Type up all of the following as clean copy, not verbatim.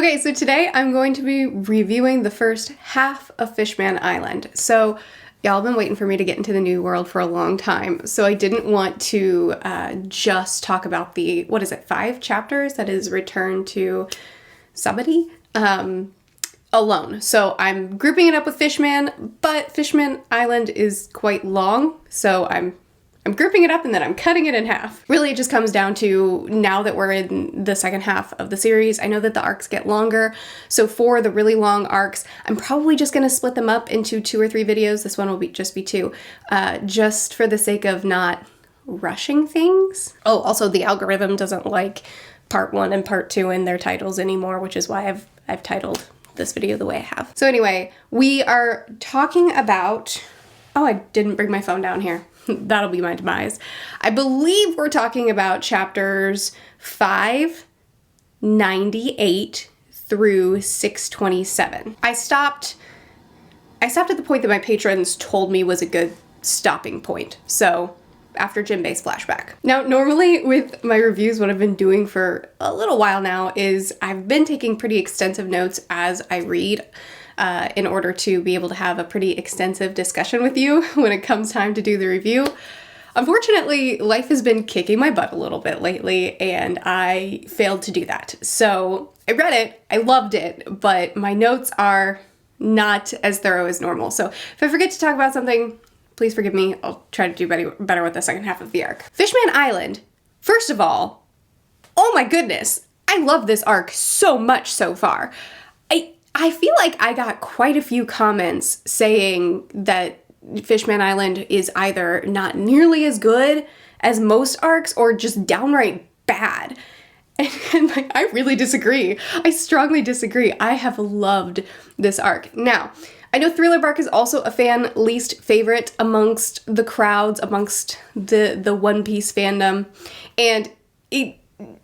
Okay, so today I'm going to be reviewing the first half of Fishman Island. So y'all have been waiting for me to get into the new world for a long time, so I didn't want to just talk about the, 5 chapters that is Return to Sabati alone. So I'm grouping it up with Fishman, but Fishman Island is quite long, so I'm grouping it up and then I'm cutting it in half. Really, it just comes down to, now that we're in the second half of the series, I know that the arcs get longer. So for the really long arcs, I'm probably just gonna split them up into 2 or 3 videos. This one will just be 2, just for the sake of not rushing things. Oh, also the algorithm doesn't like part 1 and part 2 in their titles anymore, which is why I've titled this video the way I have. So anyway, we are talking about, oh, I didn't bring my phone down here. That'll be my demise. I believe we're talking about chapters 598 through 627. I stopped at the point that my patrons told me was a good stopping point. So after Jimbe's flashback. Now, normally with my reviews, what I've been doing for a little while now is I've been taking pretty extensive notes as I read, in order to be able to have a pretty extensive discussion with you when it comes time to do the review. Unfortunately, life has been kicking my butt a little bit lately, and I failed to do that. So I read it, I loved it, but my notes are not as thorough as normal. So if I forget to talk about something, please forgive me. I'll try to do better with the second half of the arc. Fishman Island, first of all, oh my goodness, I love this arc so much so far. I feel like I got quite a few comments saying that Fishman Island is either not nearly as good as most arcs or just downright bad. And like, I really disagree. I strongly disagree. I have loved this arc. Now, I know Thriller Bark is also a fan least favorite amongst the crowds, amongst the One Piece fandom. And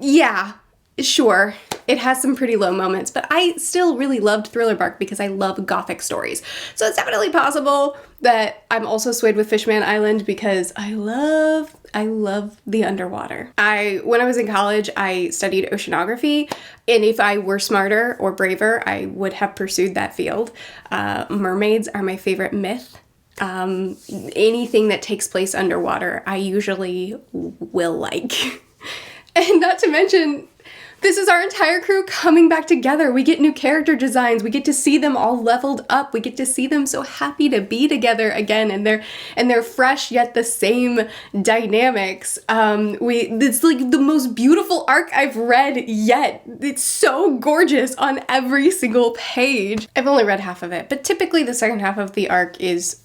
yeah, sure, it has some pretty low moments, but I still really loved Thriller Bark because I love gothic stories. So it's definitely possible that I'm also swayed with Fishman Island because I love the underwater. When I was in college, I studied oceanography, and if I were smarter or braver, I would have pursued that field. Mermaids are my favorite myth. Anything that takes place underwater, I usually will like. And not to mention, this is our entire crew coming back together. We get new character designs. We get to see them all leveled up. We get to see them so happy to be together again, and they're fresh yet the same dynamics. It's like the most beautiful arc I've read yet. It's so gorgeous on every single page. I've only read half of it, but typically the second half of the arc is,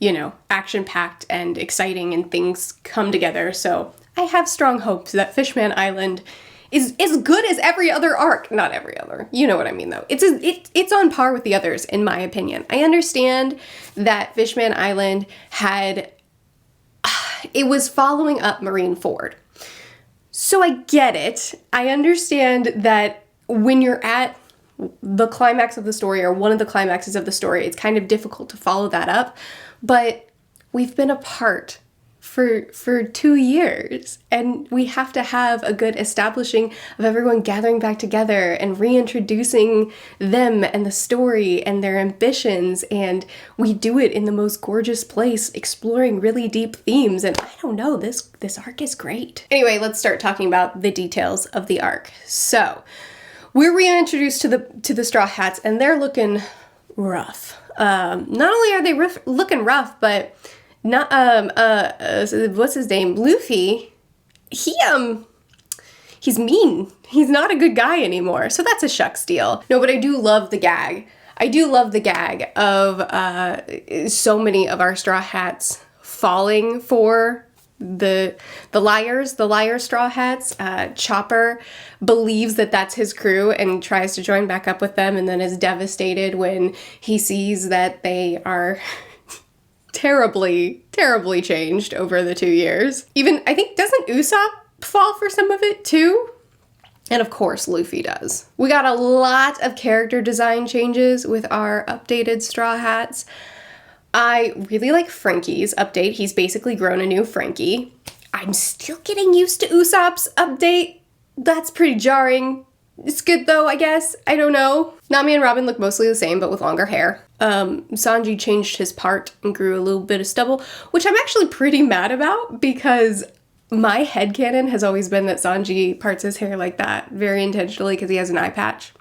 you know, action-packed and exciting and things come together. So I have strong hopes that Fishman Island is as good as every other arc. Not every other. You know what I mean, though. It's on par with the others, in my opinion. I understand that Fishman Island it was following up Marineford. So I get it. I understand that when you're at the climax of the story, or one of the climaxes of the story, it's kind of difficult to follow that up. But we've been apart for 2 years, and we have to have a good establishing of everyone gathering back together and reintroducing them and the story and their ambitions, and we do it in the most gorgeous place, exploring really deep themes, and I don't know, this arc is great. Anyway, let's start talking about the details of the arc. So, we're reintroduced to the Straw Hats, and they're looking rough. Not only are they looking rough, but what's his name? Luffy, he's mean. He's not a good guy anymore. So that's a shucks deal. No, but I do love the gag. I do love the gag of so many of our Straw Hats falling for the liar Straw Hats. Chopper believes that that's his crew and tries to join back up with them, and then is devastated when he sees that they are terribly changed over the 2 years. Even, I think, doesn't Usopp fall for some of it too? And of course, Luffy does. We got a lot of character design changes with our updated Straw Hats. I really like Frankie's update. He's basically grown a new Frankie. I'm still getting used to Usopp's update. That's pretty jarring. It's good though, I guess. I don't know. Nami and Robin look mostly the same, but with longer hair. Sanji changed his part and grew a little bit of stubble, which I'm actually pretty mad about because my headcanon has always been that Sanji parts his hair like that very intentionally because he has an eye patch.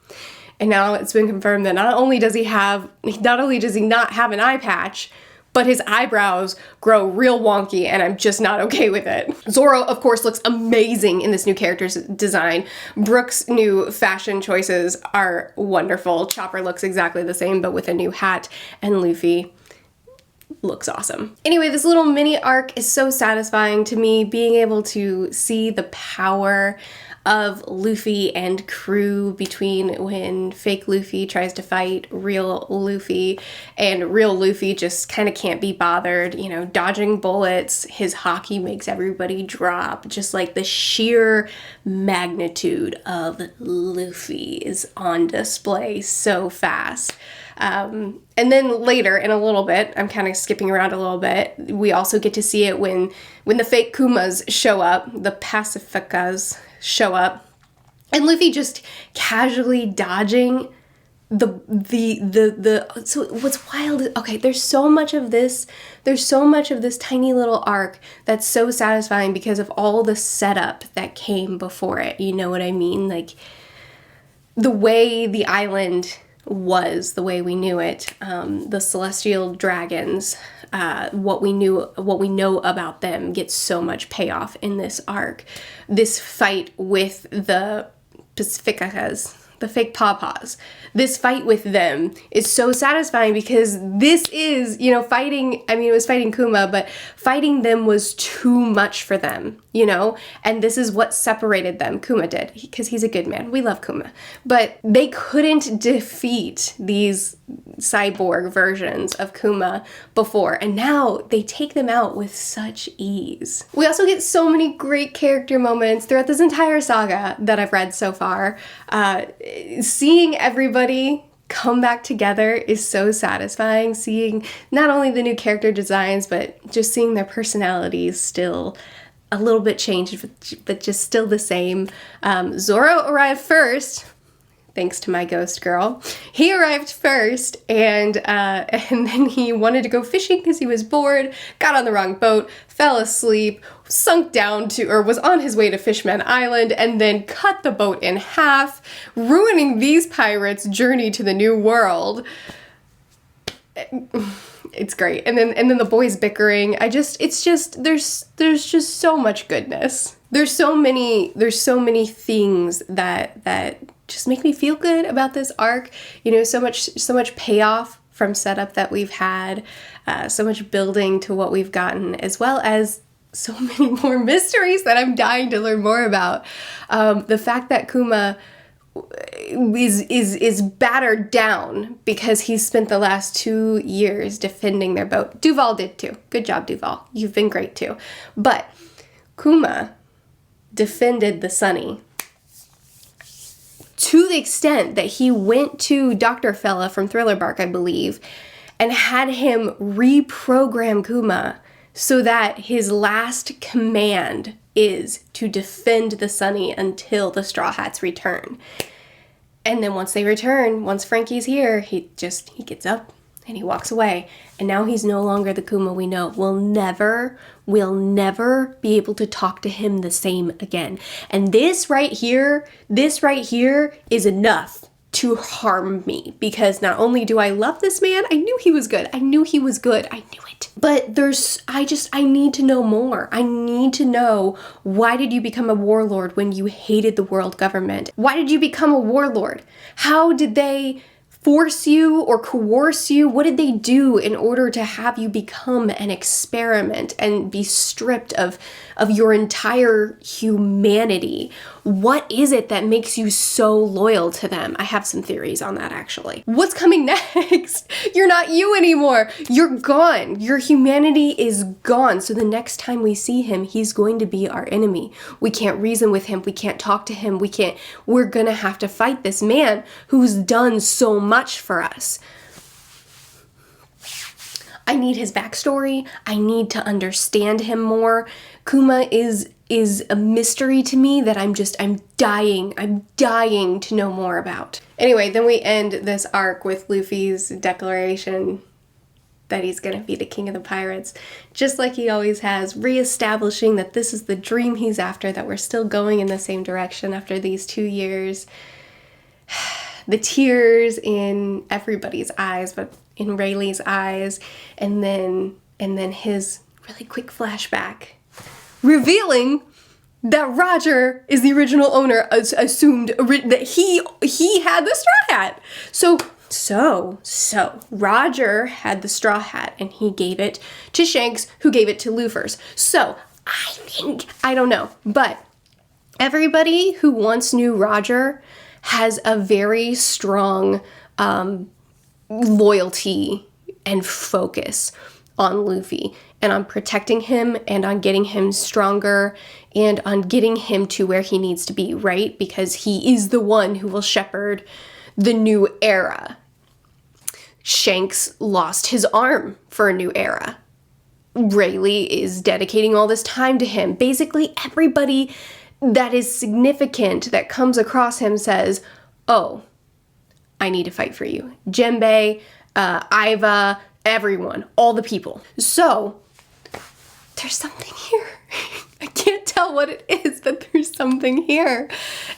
And now it's been confirmed that not only does he not have an eye patch, but his eyebrows grow real wonky, and I'm just not okay with it. Zoro, of course, looks amazing in this new character's design. Brook's new fashion choices are wonderful. Chopper looks exactly the same, but with a new hat, and Luffy looks awesome. Anyway, this little mini arc is so satisfying to me, being able to see the power of Luffy and crew between when fake Luffy tries to fight real Luffy, and real Luffy just kind of can't be bothered, you know, dodging bullets. His haki makes everybody drop. Just like the sheer magnitude of Luffy is on display so fast. And then later, in a little bit, I'm kind of skipping around a little bit, we also get to see it when the fake Kumas show up, the Pacificas show up, and Luffy just casually dodging so what's wild, okay, there's so much of this tiny little arc that's so satisfying because of all the setup that came before it, you know what I mean? Like, the way the island was, the way we knew it, the celestial dragons, what we know about them gets so much payoff in this arc. This fight with the Pacificas, the fake pawpaws, this fight with them is so satisfying because this is, you know, fighting, I mean, it was fighting Kuma, but fighting them was too much for them, you know, and this is what separated them. Kuma did, because he's a good man. We love Kuma. But they couldn't defeat these cyborg versions of Kuma before, and now they take them out with such ease. We also get so many great character moments throughout this entire saga that I've read so far. Seeing everybody come back together is so satisfying. Seeing not only the new character designs, but just seeing their personalities still a little bit changed, but just still the same. Zoro arrived first, thanks to my ghost girl. He arrived first, and then he wanted to go fishing because he was bored, got on the wrong boat, fell asleep, sunk down to, or was on his way to Fishman Island, and then cut the boat in half, ruining these pirates' journey to the new world. It's great. And then the boys bickering. there's just so much goodness. There's so many things that just make me feel good about this arc. You know, so much payoff from setup that we've had, so much building to what we've gotten, as well as so many more mysteries that I'm dying to learn more about. The fact that Kuma is battered down because he spent the last 2 years defending their boat. Duval did too. Good job, Duval. You've been great too. But Kuma defended the Sunny to the extent that he went to Dr. Fella from Thriller Bark, I believe, and had him reprogram Kuma so that his last command is to defend the Sunny until the Straw Hats return. And then once they return, once Frankie's here, he gets up and he walks away. And now he's no longer the Kuma we know. We'll never be able to talk to him the same again. And this right here is enough to harm me, because not only do I love this man, I knew he was good. I knew it. But I need to know more. I need to know, why did you become a warlord when you hated the world government? Why did you become a warlord? How did they force you or coerce you? What did they do in order to have you become an experiment and be stripped of your entire humanity? What is it that makes you so loyal to them? I have some theories on that, actually. What's coming next? You're not you anymore. You're gone. Your humanity is gone. So the next time we see him, he's going to be our enemy. We can't reason with him. We can't talk to him. We're gonna have to fight this man who's done so much for us. I need his backstory. I need to understand him more. Kuma is is a mystery to me that I'm dying to know more about. Anyway, then we end this arc with Luffy's declaration that he's gonna be the king of the pirates, just like he always has, reestablishing that this is the dream he's after, that we're still going in the same direction after these 2 years. The tears in everybody's eyes, but in Rayleigh's eyes, and then his really quick flashback, revealing that Roger is the original owner, assumed that he had the straw hat. So, Roger had the straw hat, and he gave it to Shanks, who gave it to Luffers. So, I don't know, but everybody who once knew Roger has a very strong loyalty and focus on Luffy, and on protecting him, and on getting him stronger, and on getting him to where he needs to be, right? Because he is the one who will shepherd the new era. Shanks lost his arm for a new era. Rayleigh is dedicating all this time to him. Basically, everybody that is significant that comes across him says, oh, I need to fight for you. Jinbe, Iva, everyone, all the people. So, there's something here. I can't tell what it is, but there's something here.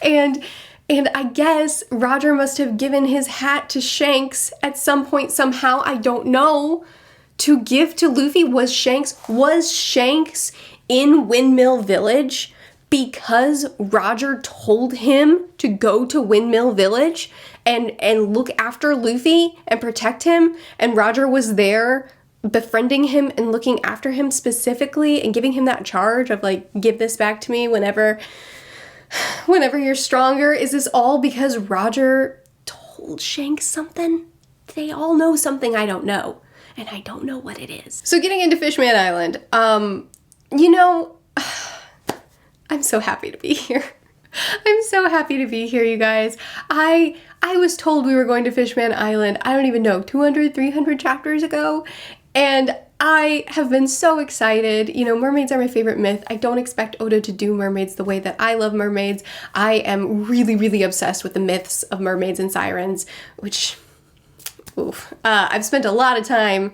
And I guess Roger must have given his hat to Shanks at some point somehow, I don't know, to give to Luffy. Was Shanks in Windmill Village because Roger told him to go to Windmill Village and look after Luffy and protect him, and Roger was there befriending him and looking after him specifically and giving him that charge of like, give this back to me whenever you're stronger? Is this all because Roger told Shanks something? They all know something I don't know, and I don't know what it is. So getting into Fishman Island, you know, I'm so happy to be here. I'm so happy to be here, you guys. I was told we were going to Fishman Island, I don't even know, 200, 300 chapters ago, and I have been so excited. You know, mermaids are my favorite myth. I don't expect Oda to do mermaids the way that I love mermaids. I am really, really obsessed with the myths of mermaids and sirens, which, I've spent a lot of time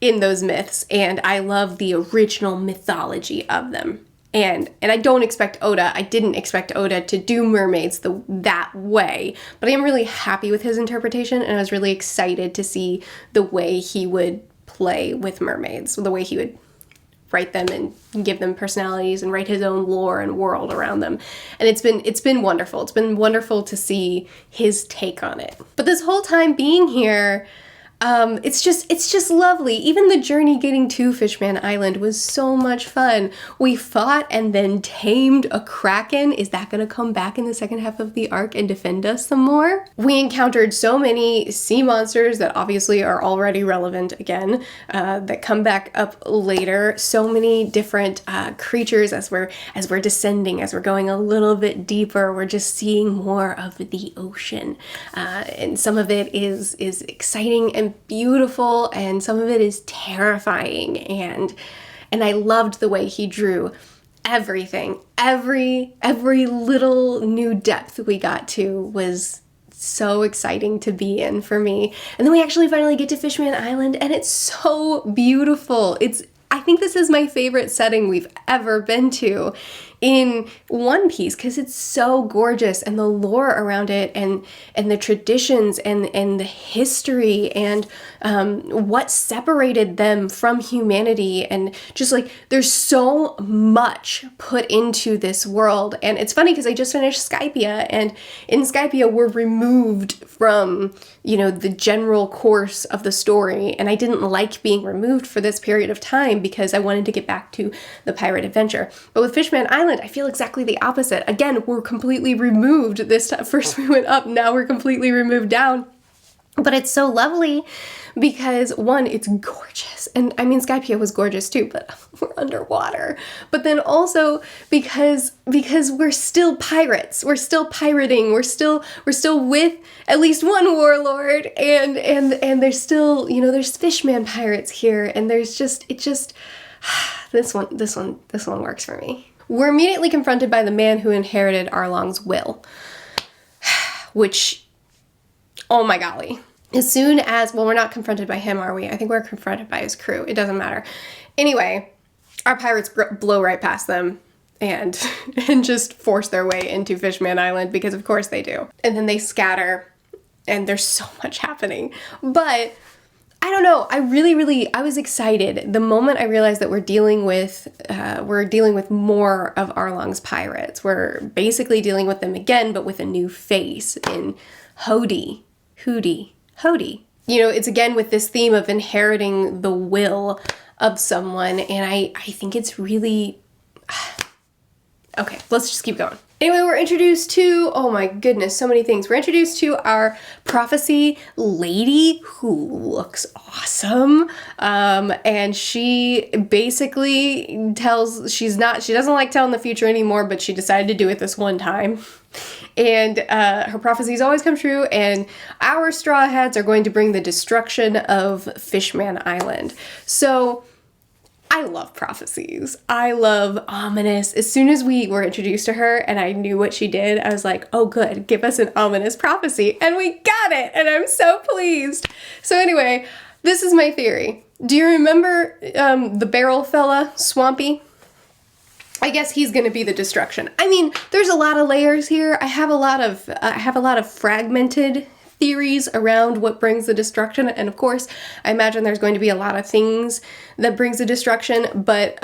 in those myths, and I love the original mythology of them. And I didn't expect Oda to do mermaids that way, but I am really happy with his interpretation, and I was really excited to see the way he would play with mermaids, the way he would write them and give them personalities and write his own lore and world around them. And it's been wonderful. It's been wonderful to see his take on it. But this whole time being here, it's just lovely. Even the journey getting to Fishman Island was so much fun. We fought and then tamed a kraken. Is that gonna come back in the second half of the arc and defend us some more? We encountered so many sea monsters that obviously are already relevant again, that come back up later. So many different creatures as we're descending, as we're going a little bit deeper. We're just seeing more of the ocean, and some of it is exciting and beautiful, and some of it is terrifying, and I loved the way he drew everything. Every little new depth we got to was so exciting to be in for me. And then we actually finally get to Fishman Island, and it's so beautiful. I think this is my favorite setting we've ever been to in One Piece, because it's so gorgeous, and the lore around it, and the traditions, and the history, and what separated them from humanity, and just like there's so much put into this world. And it's funny because I just finished Skypiea, and in Skypiea we're removed from, you know, the general course of the story, and I didn't like being removed for this period of time because I wanted to get back to the pirate adventure. But with Fishman Island, I feel exactly the opposite. Again, we're completely removed this time. First we went up, now we're completely removed down. But it's so lovely because, one, it's gorgeous. And I mean, Skypiea was gorgeous too, but we're underwater. But then also because we're still pirates. We're still pirating. We're still with at least one warlord, and there's still, you know, there's Fishman pirates here, and there's just, this one works for me. we're immediately confronted by the man who inherited Arlong's will. Which, oh my golly. As soon as, well, we're not confronted by him, are we? I think we're confronted by his crew. It doesn't matter. Anyway, our pirates blow right past them and just force their way into Fishman Island, because of course they do. And then they scatter, and there's so much happening. But I don't know. I was excited the moment I realized that we're dealing with more of Arlong's pirates. We're basically dealing with them again, but with a new face in Hordy. You know, it's again with this theme of inheriting the will of someone, and I think it's really... Okay, let's just keep going. Anyway, we're introduced to, oh my goodness, so many things. We're introduced to our prophecy lady who looks awesome. And she basically she doesn't like telling the future anymore, but she decided to do it this one time. And her prophecies always come true, and our Straw Hats are going to bring the destruction of Fishman Island. So I love prophecies. I love ominous. As soon as we were introduced to her and I knew what she did, I was like, oh good, give us an ominous prophecy. And we got it, and I'm so pleased. So anyway, this is my theory. Do you remember the barrel fella, Swampy? I guess he's going to be the destruction. I mean, there's a lot of layers here. I have a lot of fragmented theories around what brings the destruction, and of course I imagine there's going to be a lot of things that brings the destruction, but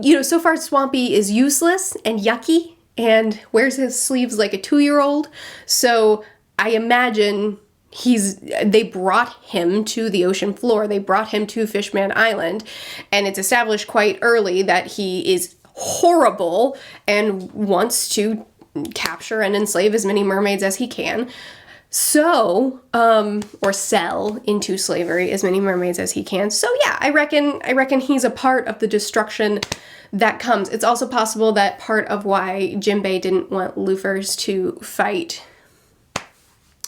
you know, so far Swampy is useless and yucky and wears his sleeves like a 2-year-old, so I imagine they brought him to the ocean floor. They brought him to Fishman Island, and it's established quite early that he is horrible and wants to capture and enslave as many mermaids as he can. So, or sell into slavery as many mermaids as he can. So yeah, I reckon he's a part of the destruction that comes. It's also possible that part of why Jinbe didn't want Lufers to fight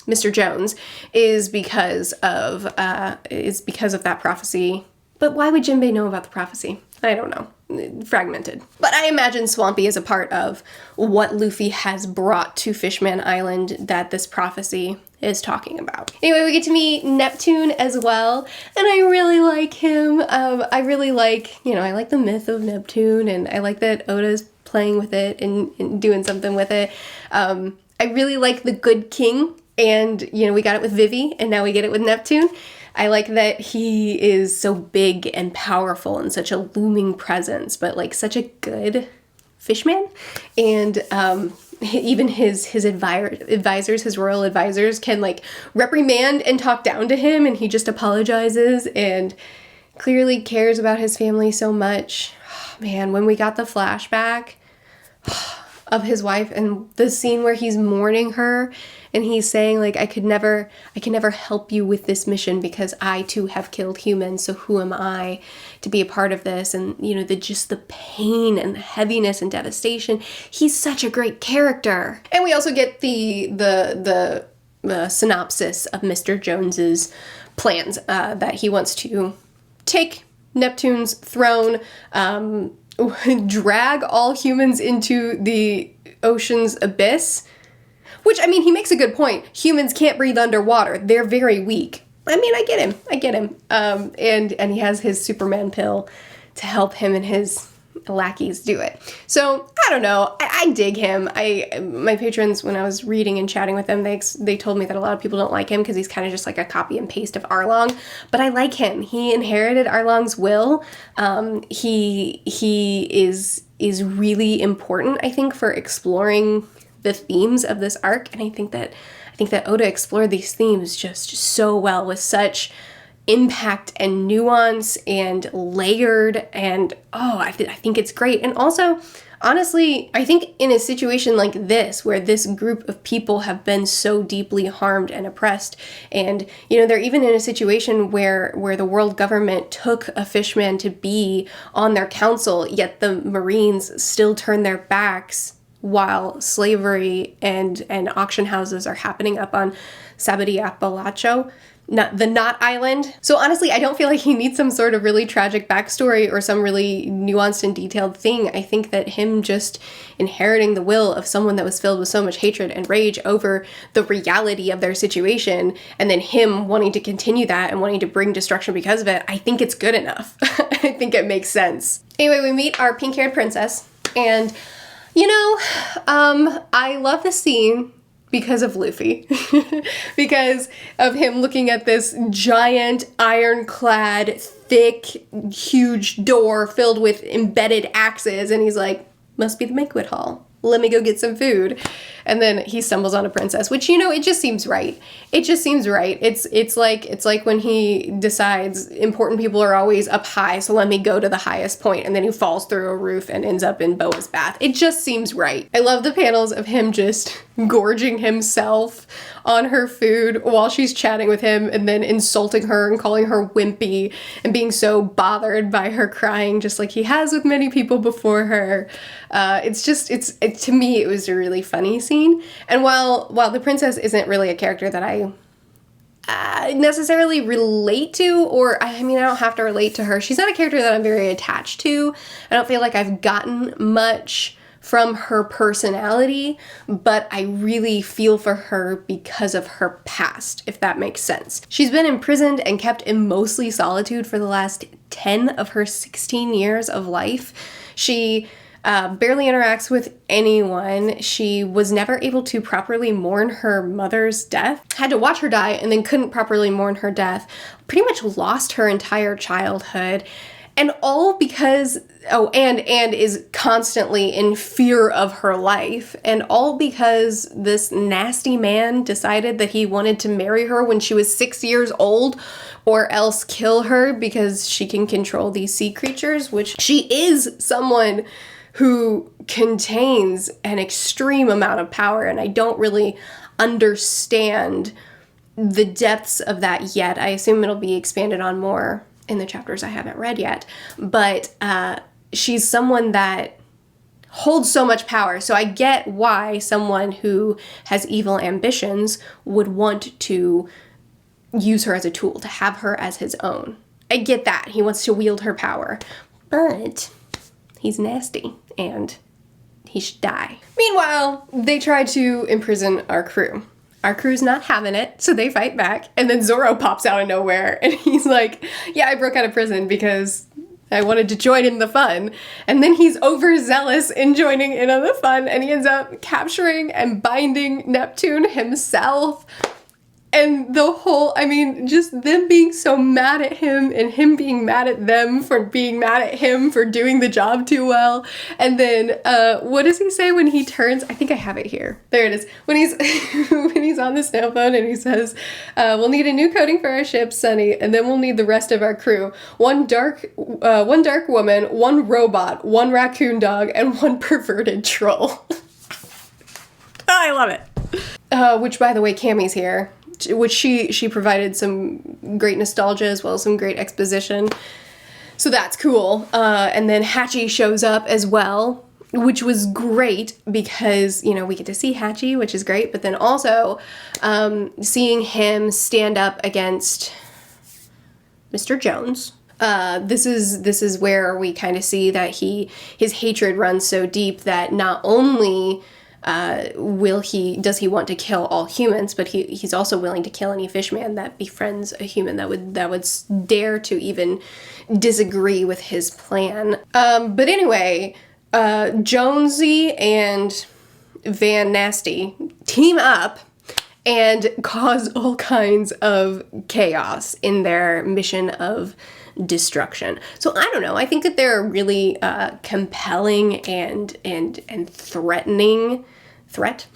Mr. Jones is because of that prophecy. But why would Jinbe know about the prophecy? I don't know. Fragmented. But I imagine Swampy is a part of what Luffy has brought to Fishman Island that this prophecy is talking about. Anyway, we get to meet Neptune as well, and I really like him. I really like, I like the myth of Neptune, and I like that Oda's playing with it and doing something with it. I really like the good king, and, we got it with Vivi, and now we get it with Neptune. I like that he is so big and powerful and such a looming presence, but like such a good fishman. And even his advisors, his royal advisors, can like reprimand and talk down to him, and he just apologizes and clearly cares about his family so much. Oh, man, when we got the flashback of his wife and the scene where he's mourning her and he's saying like, I can never help you with this mission because I too have killed humans, so who am I to be a part of this? And the pain and the heaviness and devastation. He's such a great character. And we also get the synopsis of Mr. Jones's plans, that he wants to take Neptune's throne, drag all humans into the ocean's abyss. Which, he makes a good point. Humans can't breathe underwater. They're very weak. I get him. And he has his Superman pill to help him and his lackeys do it. So, I don't know. I dig him. My patrons, when I was reading and chatting with them, they told me that a lot of people don't like him because he's kind of just like a copy and paste of Arlong. But I like him. He inherited Arlong's will. He is really important, I think, for exploring the themes of this arc, and I think that Oda explored these themes just so well with such impact and nuance and layered, and I think it's great. And also, honestly, I think in a situation like this, where this group of people have been so deeply harmed and oppressed, and they're even in a situation where the world government took a fishman to be on their council, yet the Marines still turn their backs while slavery and auction houses are happening up on Sabadiapalacho. Knot Island. So honestly, I don't feel like he needs some sort of really tragic backstory or some really nuanced and detailed thing. I think that him just inheriting the will of someone that was filled with so much hatred and rage over the reality of their situation, and then him wanting to continue that and wanting to bring destruction because of it, I think it's good enough. I think it makes sense. Anyway, we meet our pink-haired princess, and I love the scene because of Luffy. Because of him looking at this giant, ironclad, thick, huge door filled with embedded axes, and he's like, must be the banquet hall. Let me go get some food. And then he stumbles on a princess, which, it just seems right. It just seems right. It's like when he decides important people are always up high, so let me go to the highest point, and then he falls through a roof and ends up in Boa's bath. It just seems right. I love the panels of him just gorging himself on her food while she's chatting with him, and then insulting her and calling her wimpy and being so bothered by her crying, just like he has with many people before her. To me, it was a really funny scene. And while the princess isn't really a character that I necessarily relate to, or I don't have to relate to her, she's not a character that I'm very attached to. I don't feel like I've gotten much from her personality, but I really feel for her because of her past, if that makes sense. She's been imprisoned and kept in mostly solitude for the last 10 of her 16 years of life. She barely interacts with anyone. She was never able to properly mourn her mother's death, had to watch her die, and then couldn't properly mourn her death. Pretty much lost her entire childhood. And all because, and is constantly in fear of her life. And all because this nasty man decided that he wanted to marry her when she was 6 years old, or else kill her because she can control these sea creatures, which she is someone who contains an extreme amount of power, and I don't really understand the depths of that yet. I assume it'll be expanded on more in the chapters I haven't read yet, but she's someone that holds so much power, so I get why someone who has evil ambitions would want to use her as a tool, to have her as his own. I get that. He wants to wield her power, but he's nasty, and he should die. Meanwhile, they try to imprison our crew. Our crew's not having it, so they fight back, and then Zoro pops out of nowhere, and he's like, yeah, I broke out of prison because I wanted to join in the fun. And then he's overzealous in joining in on the fun, and he ends up capturing and binding Neptune himself. And the whole, just them being so mad at him and him being mad at them for being mad at him for doing the job too well. And then, what does he say when he turns? I think I have it here. There it is. When he's when he's on the snow phone and he says, we'll need a new coating for our ship, Sunny, and then we'll need the rest of our crew. One dark woman, one robot, one raccoon dog, and one perverted troll. I love it. Which, by the way, Cammy's here. Which she provided some great nostalgia as well as some great exposition. So that's cool. And then Hachi shows up as well, which was great because, we get to see Hachi, which is great. But then also seeing him stand up against Mr. Jones. This is where we kind of see that his hatred runs so deep that not only does he want to kill all humans, but he's also willing to kill any fishman that befriends a human that would dare to even disagree with his plan. But anyway, Jonesy and Van Nasty team up and cause all kinds of chaos in their mission of destruction. So I don't know. I think that they're really compelling and threatening threat.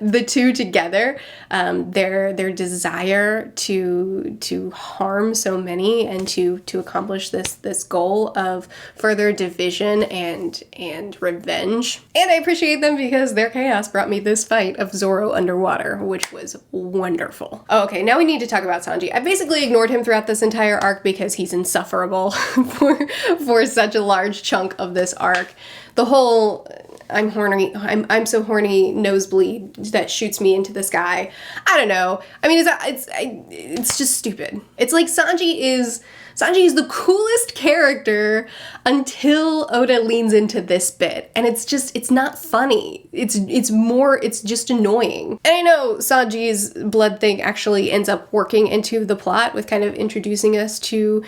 The two together, their desire to harm so many and to accomplish this goal of further division and revenge. And I appreciate them because their chaos brought me this fight of Zoro underwater, which was wonderful. Okay, now we need to talk about Sanji. I basically ignored him throughout this entire arc because he's insufferable for such a large chunk of this arc. The whole I'm horny, I'm so horny nosebleed that shoots me into the sky. I don't know. I mean, it's just stupid. It's like Sanji is the coolest character until Oda leans into this bit. And it's not funny. It's just annoying. And I know Sanji's blood thing actually ends up working into the plot with kind of introducing us to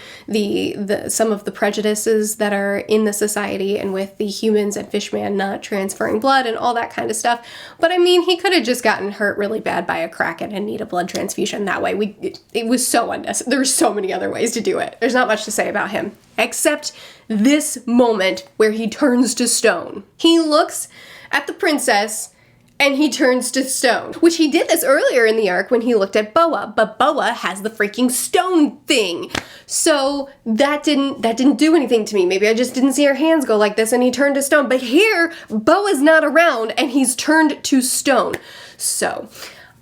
some of the prejudices that are in the society, and with the humans and Fishman not transferring blood and all that kind of stuff. But I mean, he could have just gotten hurt really bad by a kraken and need a blood transfusion that way. It was so unnecessary. There's so many other ways to do it. There's not much to say about him, except this moment where he turns to stone. He looks at the princess and he turns to stone, which he did this earlier in the arc when he looked at Boa, but Boa has the freaking stone thing. So that didn't do anything to me. Maybe I just didn't see her hands go like this and he turned to stone. But here, Boa's not around and he's turned to stone. So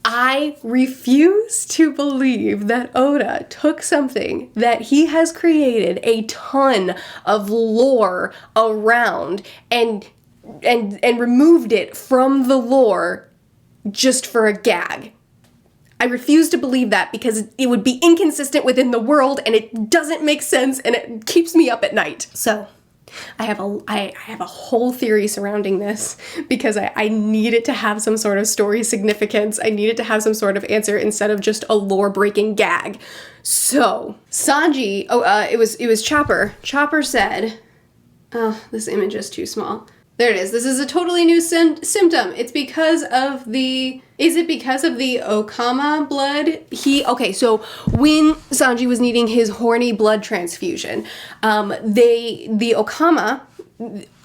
I refuse to believe that Oda took something that he has created a ton of lore around and removed it from the lore just for a gag. I refuse to believe that, because it would be inconsistent within the world and it doesn't make sense and it keeps me up at night. So I have a whole theory surrounding this, because I need it to have some sort of story significance. I need it to have some sort of answer instead of just a lore-breaking gag. So Sanji, it was Chopper. Chopper said, oh, this image is too small. There it is. This is a totally new symptom. It's because of the... Is it because of the Okama blood? Okay, so when Sanji was needing his horny blood transfusion, the Okama,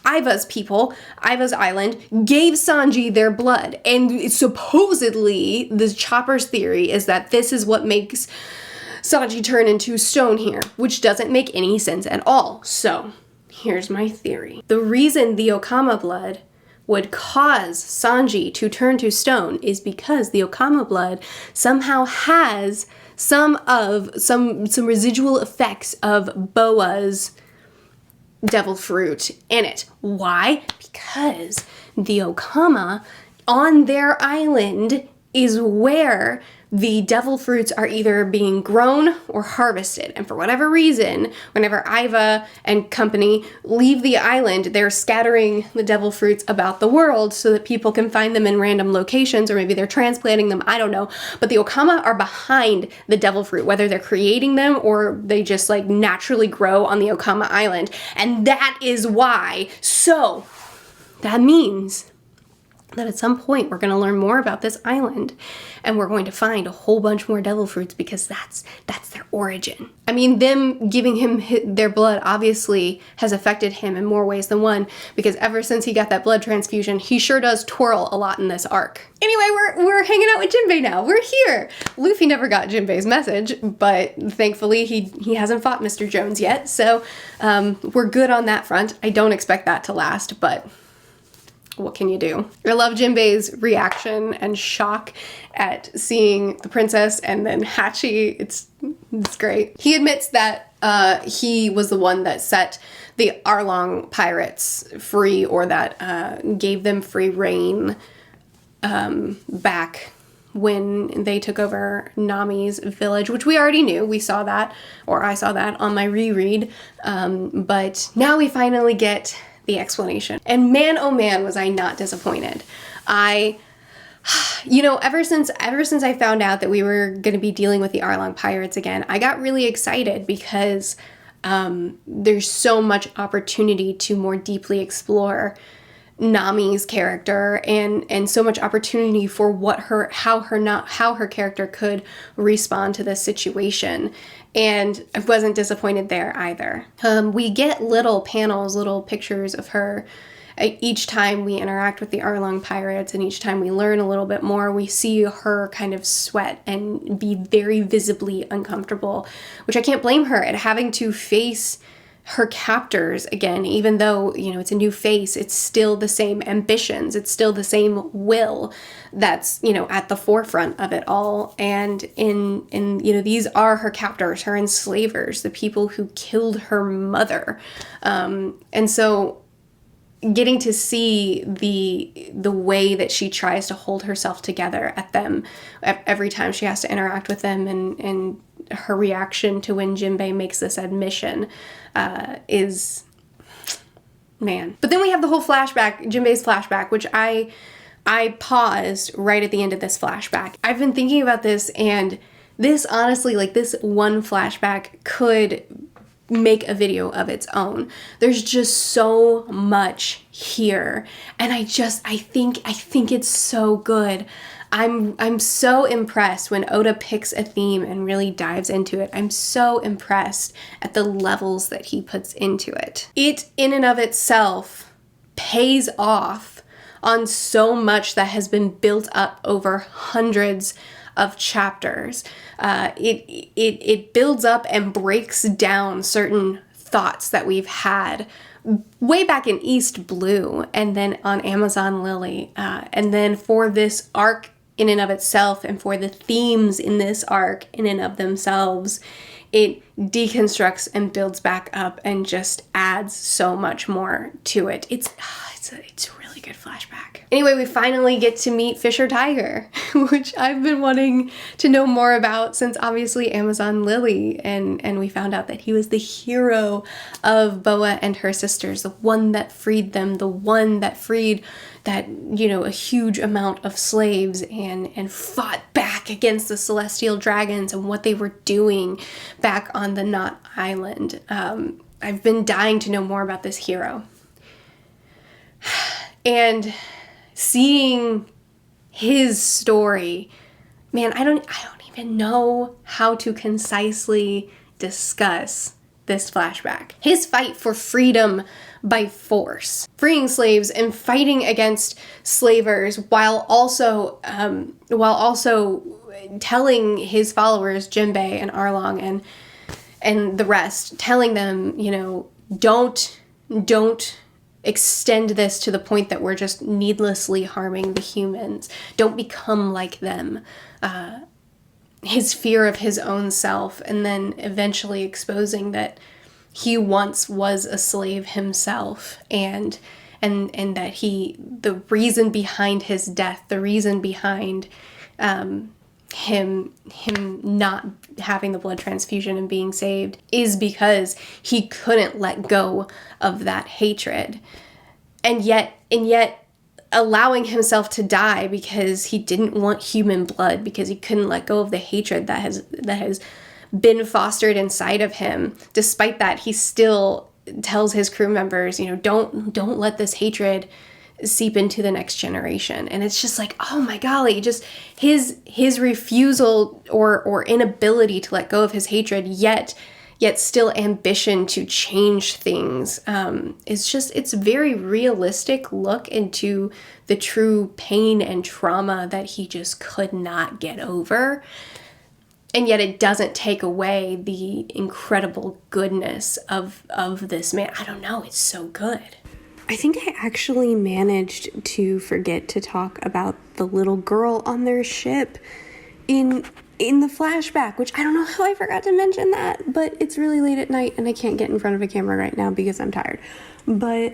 Iva's island, gave Sanji their blood. And supposedly, the Chopper's theory is that this is what makes Sanji turn into stone here, which doesn't make any sense at all. So here's my theory. The reason the Okama blood would cause Sanji to turn to stone is because the Okama blood somehow has some residual effects of Boa's devil fruit in it. Why? Because the Okama on their island is where the devil fruits are either being grown or harvested. And for whatever reason, whenever Iva and company leave the island, they're scattering the devil fruits about the world so that people can find them in random locations, or maybe they're transplanting them, I don't know. But the Okama are behind the devil fruit, whether they're creating them or they just like naturally grow on the Okama island. And that is why. So that means that at some point we're going to learn more about this island, and we're going to find a whole bunch more devil fruits, because that's their origin. I mean, them giving him their blood obviously has affected him in more ways than one, because ever since he got that blood transfusion, he sure does twirl a lot in this arc. Anyway, we're hanging out with Jinbe now. We're here. Luffy never got Jinbe's message, but thankfully he hasn't fought Mr. Jones yet, so we're good on that front. I don't expect that to last, but what can you do? I love Jinbe's reaction and shock at seeing the princess and then Hachi. It's great. He admits that he was the one that set the Arlong pirates free, or that gave them free reign back when they took over Nami's village, which we already knew. We saw that, or I saw that on my reread. But now we finally get the explanation. And man, oh man, was I not disappointed. Ever since I found out that we were going to be dealing with the Arlong pirates again, I got really excited, because there's so much opportunity to more deeply explore Nami's character, and so much opportunity for how her character could respond to this situation. And I wasn't disappointed there either. We get little panels, little pictures of her each time we interact with the Arlong pirates, and each time we learn a little bit more, we see her kind of sweat and be very visibly uncomfortable, which I can't blame her at having to face her captors again. Even though, it's a new face, it's still the same ambitions, it's still the same will that's, at the forefront of it all. And these are her captors, her enslavers, the people who killed her mother. And so, getting to see the way that she tries to hold herself together at them every time she has to interact with them, and her reaction to when Jinbe makes this admission is, man. But then we have the whole flashback, Jinbe's flashback, which I paused right at the end of this flashback. I've been thinking about this, and this honestly, like, this one flashback could make a video of its own. There's just so much here, and I think it's so good. I'm so impressed when Oda picks a theme and really dives into it. I'm so impressed at the levels that he puts into it. It in and of itself pays off on so much that has been built up over hundreds of chapters. It builds up and breaks down certain thoughts that we've had way back in East Blue, and then on Amazon Lily, and then for this arc in and of itself, and for the themes in this arc in and of themselves, it deconstructs and builds back up and just adds so much more to it. It's a really good flashback. Anyway, we finally get to meet Fisher Tiger, which I've been wanting to know more about since obviously Amazon Lily, and we found out that he was the hero of Boa and her sisters, the one that freed them, the one that freed that, you know, a huge amount of slaves and fought back against the celestial dragons and what they were doing back on the Knot Island. I've been dying to know more about this hero. And seeing his story, man, I don't even know how to concisely discuss this flashback. His fight for freedom by force, freeing slaves and fighting against slavers, while also telling his followers, Jinbe and Arlong and the rest, telling them, you know, don't extend this to the point that we're just needlessly harming the humans. Don't become like them. His fear of his own self, and then eventually exposing that he once was a slave himself, and that the reason behind his death, the reason behind him not having the blood transfusion and being saved, is because he couldn't let go of that hatred, and yet allowing himself to die because he didn't want human blood, because he couldn't let go of the hatred that has been fostered inside of him. Despite that, he still tells his crew members, you know, don't let this hatred seep into the next generation. And it's just like, oh my golly, just his refusal or inability to let go of his hatred, yet still ambition to change things. It's a very realistic look into the true pain and trauma that he just could not get over. And yet it doesn't take away the incredible goodness of this man. I don't know, it's so good. I think I actually managed to forget to talk about the little girl on their ship in the flashback, which I don't know how I forgot to mention that, but it's really late at night and I can't get in front of a camera right now because I'm tired. But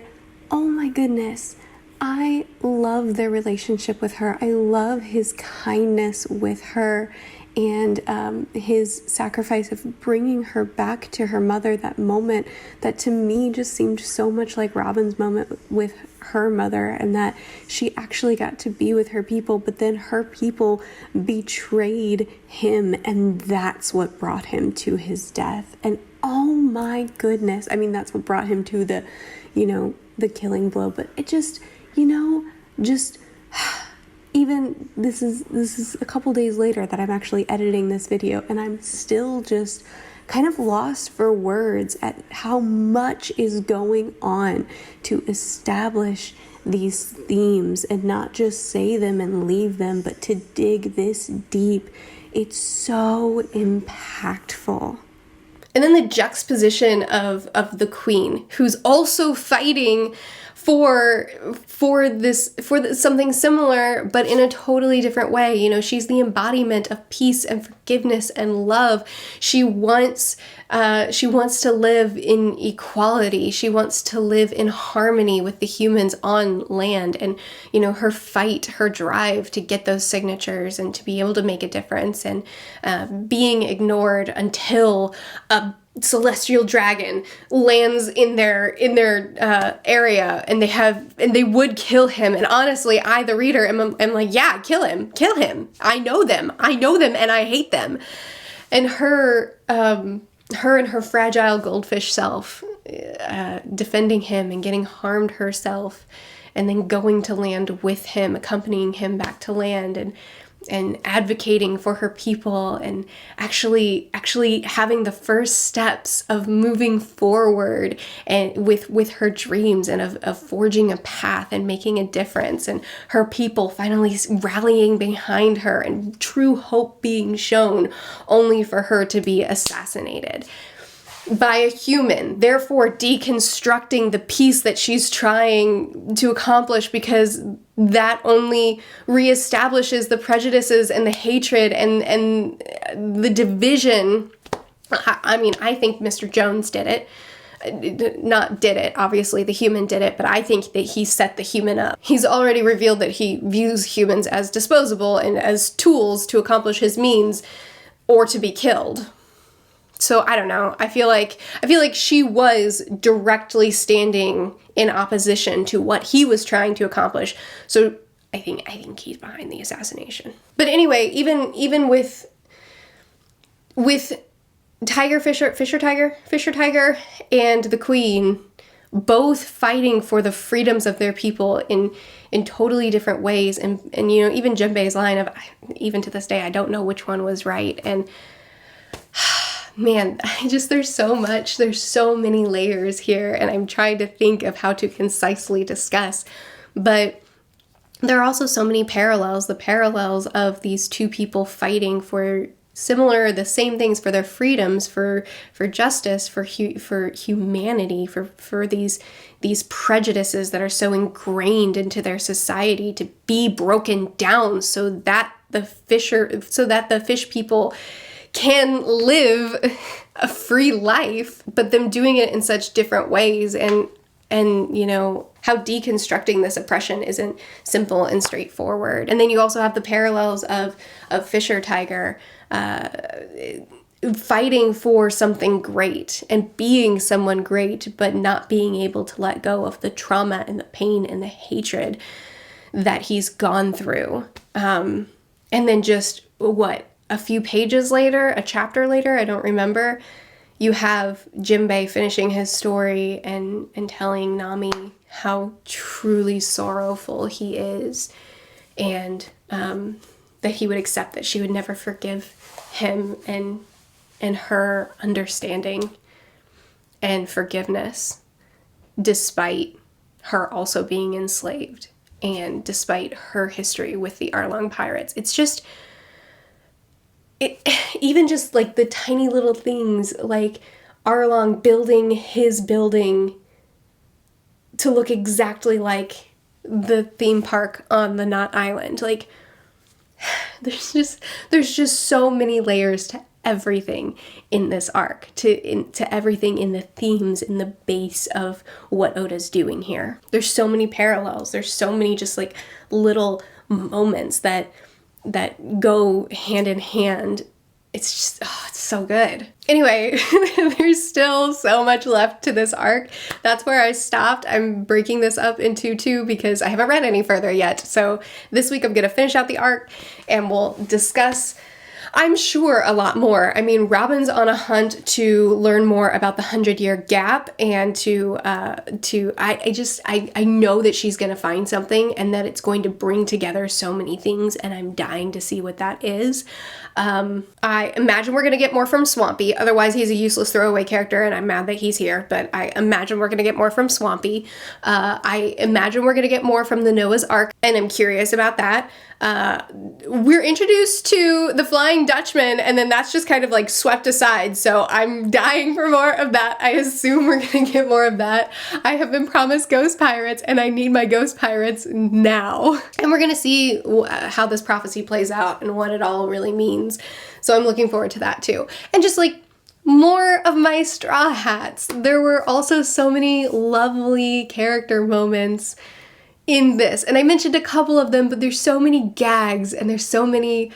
oh my goodness, I love their relationship with her. I love his kindness with her, and his sacrifice of bringing her back to her mother, that moment that to me just seemed so much like Robin's moment with her mother, and that she actually got to be with her people, but then her people betrayed him, and that's what brought him to his death. And oh my goodness, I mean, that's what brought him to the, you know, the killing blow. But it just, you know, just even this is a couple days later that I'm actually editing this video, and I'm still just kind of lost for words at how much is going on to establish these themes and not just say them and leave them, but to dig this deep. It's so impactful. And then the juxtaposition of the queen, who's also fighting something similar, but in a totally different way. You know, she's the embodiment of peace and forgiveness and love. She wants to live in equality. She wants to live in harmony with the humans on land. And, you know, her fight, her drive to get those signatures and to be able to make a difference, and being ignored until a celestial dragon lands in their area, and they would kill him. And honestly, I, the reader, am like, yeah, kill him. I know them, and I hate them. And her and her fragile goldfish self defending him and getting harmed herself, and then going to land with him, accompanying him back to land, and advocating for her people, and actually having the first steps of moving forward and with her dreams, and of forging a path and making a difference, and her people finally rallying behind her, and true hope being shown, only for her to be assassinated by a human, therefore deconstructing the peace that she's trying to accomplish, because that only reestablishes the prejudices and the hatred and the division. I mean, I think Mr. Jones did it. Obviously the human did it, but I think that he set the human up. He's already revealed that he views humans as disposable and as tools to accomplish his means, or to be killed. So I don't know. I feel like she was directly standing in opposition to what he was trying to accomplish. So I think he's behind the assassination. But anyway, even with Fisher Tiger and the Queen both fighting for the freedoms of their people in totally different ways, and you know, even Jimbe's line of, even to this day I don't know which one was right, and man, there's so many layers here, and I'm trying to think of how to concisely discuss, but there are also so many parallels, the parallels of these two people fighting for the same things, for their freedoms, for justice, for humanity, for these prejudices that are so ingrained into their society, to be broken down so that the fish people can live a free life, but them doing it in such different ways, and you know, how deconstructing this oppression isn't simple and straightforward. And then you also have the parallels of Fisher Tiger fighting for something great and being someone great, but not being able to let go of the trauma and the pain and the hatred that he's gone through. And then just a few pages later, a chapter later, I don't remember, you have Jinbe finishing his story and telling Nami how truly sorrowful he is, and that he would accept that she would never forgive him, and her understanding and forgiveness, despite her also being enslaved, and despite her history with the Arlong pirates. It's just... even just like the tiny little things, like Arlong building his building to look exactly like the theme park on the Knot Island. Like, there's just so many layers to everything in this arc, to everything in the themes, in the base of what Oda's doing here. There's so many parallels. There's so many just like little moments that go hand in hand. It's just, it's so good. Anyway, there's still so much left to this arc. That's where I stopped. I'm breaking this up into two because I haven't read any further yet. So this week I'm going to finish out the arc, and we'll discuss, I'm sure, a lot more. I mean, Robin's on a hunt to learn more about the 100-year gap, and I know that she's going to find something, and that it's going to bring together so many things, and I'm dying to see what that is. I imagine we're going to get more from Swampy. Otherwise, he's a useless throwaway character, and I'm mad that he's here, but I imagine we're going to get more from Swampy. I imagine we're going to get more from the Noah's Ark, and I'm curious about that. We're introduced to the Flying Flying Dutchman, and then that's just kind of like swept aside. So I'm dying for more of that. I assume we're gonna get more of that. I have been promised ghost pirates, and I need my ghost pirates now. And we're gonna see how this prophecy plays out and what it all really means. So I'm looking forward to that too. And just like more of my Straw Hats. There were also so many lovely character moments in this, and I mentioned a couple of them, but there's so many gags, and there's so many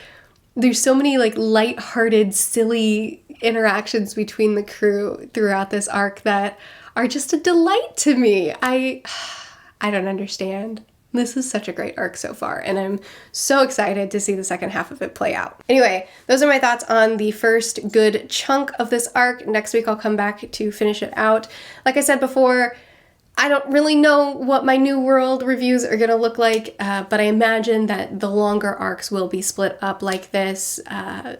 like light-hearted, silly interactions between the crew throughout this arc that are just a delight to me. I don't understand. This is such a great arc so far, and I'm so excited to see the second half of it play out. Anyway, those are my thoughts on the first good chunk of this arc. Next week I'll come back to finish it out. Like I said before, I don't really know what my New World reviews are gonna look like, but I imagine that the longer arcs will be split up like this. I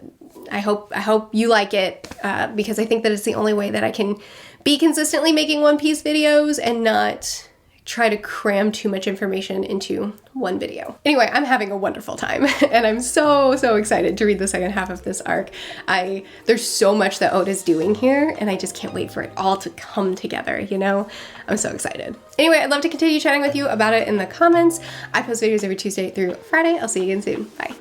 hope you like it, because I think that it's the only way that I can be consistently making One Piece videos and not try to cram too much information into one video. Anyway, I'm having a wonderful time, and I'm so excited to read the second half of this arc. There's so much that Oda's doing here, and I just can't wait for it all to come together, you know? I'm so excited. Anyway, I'd love to continue chatting with you about it in the comments. I post videos every Tuesday through Friday. I'll see you again soon. Bye.